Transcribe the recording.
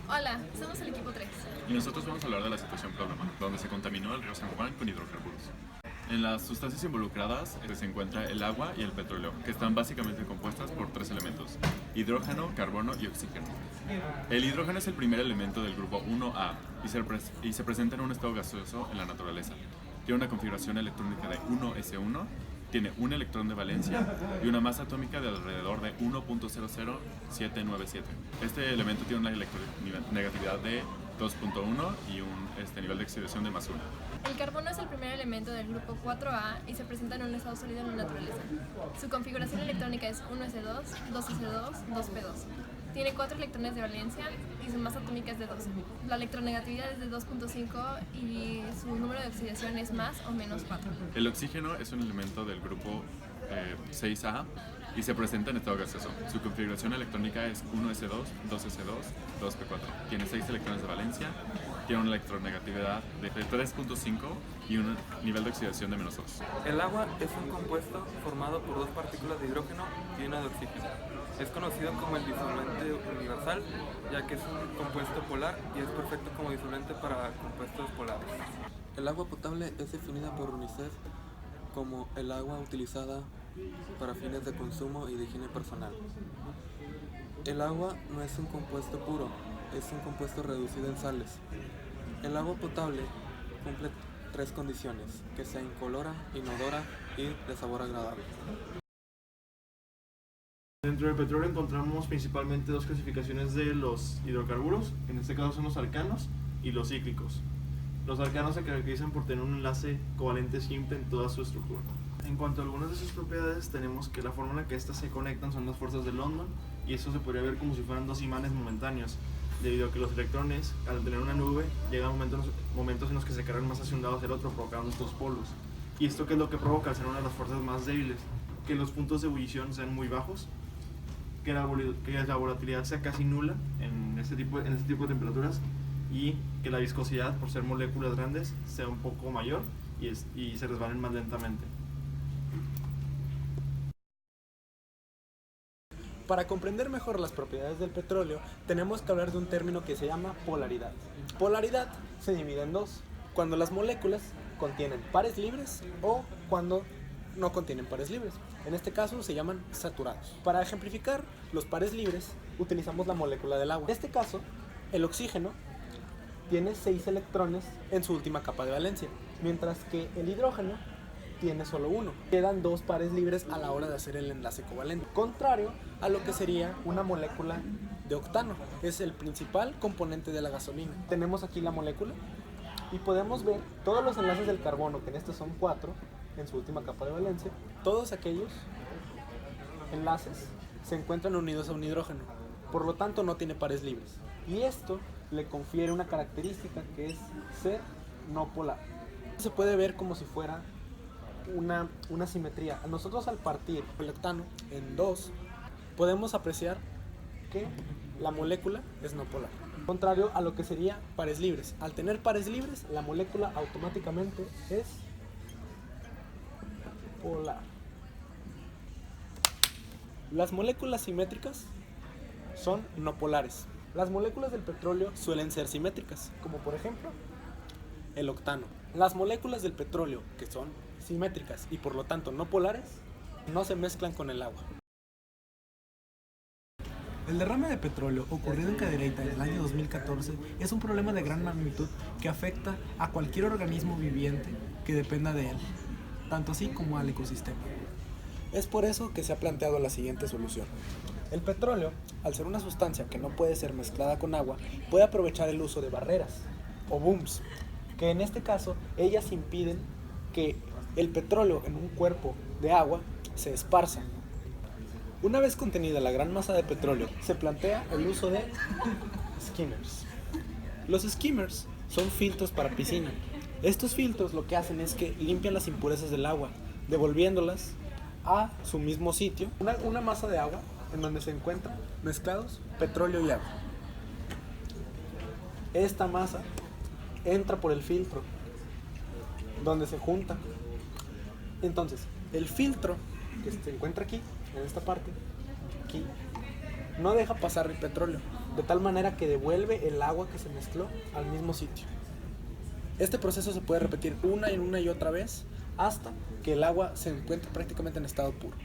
Hola, somos el equipo 3. Y nosotros vamos a hablar de la situación Problema, donde se contaminó el río San Juan con hidrocarburos. En las sustancias involucradas se encuentra el agua y el petróleo, que están básicamente compuestas por tres elementos: hidrógeno, carbono y oxígeno. El hidrógeno es el primer elemento del grupo 1A y se presenta en un estado gaseoso en la naturaleza. Tiene una configuración electrónica de 1s1, tiene un electrón de valencia y una masa atómica de alrededor de 1.00797. Este elemento tiene una electronegatividad de 2.1 y un nivel de oxidación de +1. El carbono es el primer elemento del grupo 4A y se presenta en un estado sólido en la naturaleza. Su configuración electrónica es 1s2, 2s2, 2p2. Tiene 4 electrones de valencia y su masa atómica es de 12. La electronegatividad es de 2.5 y su número de oxidación es más o menos 4. El oxígeno es un elemento del grupo 6A y se presenta en estado gaseoso. Su configuración electrónica es 1s2, 2s2, 2p4. Tiene 6 electrones de valencia, tiene una electronegatividad de 3.5 y un nivel de oxidación de -2. El agua es un compuesto formado por dos partículas de hidrógeno y una de oxígeno. Es conocido como el disolvente universal, ya que es un compuesto polar y es perfecto como disolvente para compuestos polares. El agua potable es definida por UNICEF como el agua utilizada para fines de consumo y de higiene personal. El agua no es un compuesto puro, es un compuesto reducido en sales. El agua potable cumple tres condiciones: que sea incolora, inodora y de sabor agradable. Dentro del petróleo encontramos principalmente dos clasificaciones de los hidrocarburos, que en este caso son los alcanos y los cíclicos. Los alcanos se caracterizan por tener un enlace covalente simple en toda su estructura. En cuanto a algunas de sus propiedades, tenemos que la forma en la que estas se conectan son las fuerzas de London, y eso se podría ver como si fueran dos imanes momentáneos, debido a que los electrones, al tener una nube, llegan momentos en los que se cargan más hacia un lado hacia el otro, provocando estos polos. ¿Y esto qué es lo que provoca? Al ser una de las fuerzas más débiles, que los puntos de ebullición sean muy bajos, que la volatilidad sea casi nula en este tipo de temperaturas, y que la viscosidad, por ser moléculas grandes, sea un poco mayor y se resbalen más lentamente. Para comprender mejor las propiedades del petróleo, tenemos que hablar de un término que se llama polaridad. Polaridad se divide en dos: cuando las moléculas contienen pares libres o cuando no contienen pares libres. En este caso se llaman saturados. Para ejemplificar los pares libres, utilizamos la molécula del agua. En este caso, el oxígeno tiene 6 electrones en su última capa de valencia, mientras que el hidrógeno tiene solo uno. Quedan 2 pares libres a la hora de hacer el enlace covalente, contrario a lo que sería una molécula de octano. Es el principal componente de la gasolina. Tenemos aquí la molécula y podemos ver todos los enlaces del carbono, que en este son 4 en su última capa de valencia. Todos aquellos enlaces se encuentran unidos a un hidrógeno, por lo tanto no tiene pares libres, y esto le confiere una característica que es ser no polar. Se puede ver como si fuera una simetría. Nosotros, al partir el octano en 2, podemos apreciar que la molécula es no polar, contrario a lo que sería pares libres. Al tener pares libres, la molécula automáticamente es polar. Las moléculas simétricas son no polares. Las moléculas del petróleo suelen ser simétricas, como por ejemplo el octano. Las moléculas del petróleo que son simétricas y por lo tanto no polares no se mezclan con el agua. El derrame de petróleo ocurrido en Cadereyta en el año 2014 es un problema de gran magnitud que afecta a cualquier organismo viviente que dependa de él, tanto así como al ecosistema. Es por eso que se ha planteado la siguiente solución. El petróleo, al ser una sustancia que no puede ser mezclada con agua, puede aprovechar el uso de barreras o booms, que en este caso ellas impiden que el petróleo en un cuerpo de agua se esparza. Una vez contenida la gran masa de petróleo, se plantea el uso de skimmers. Los skimmers son filtros para piscina. Estos filtros lo que hacen es que limpian las impurezas del agua, devolviéndolas a su mismo sitio. Una masa de agua en donde se encuentran mezclados petróleo y agua. Esta masa entra por el filtro, donde se junta. Entonces, el filtro que se encuentra aquí, en esta parte, aquí, no deja pasar el petróleo. de tal manera que devuelve el agua que se mezcló al mismo sitio. Este proceso se puede repetir una y otra vez hasta que el agua se encuentre prácticamente en estado puro.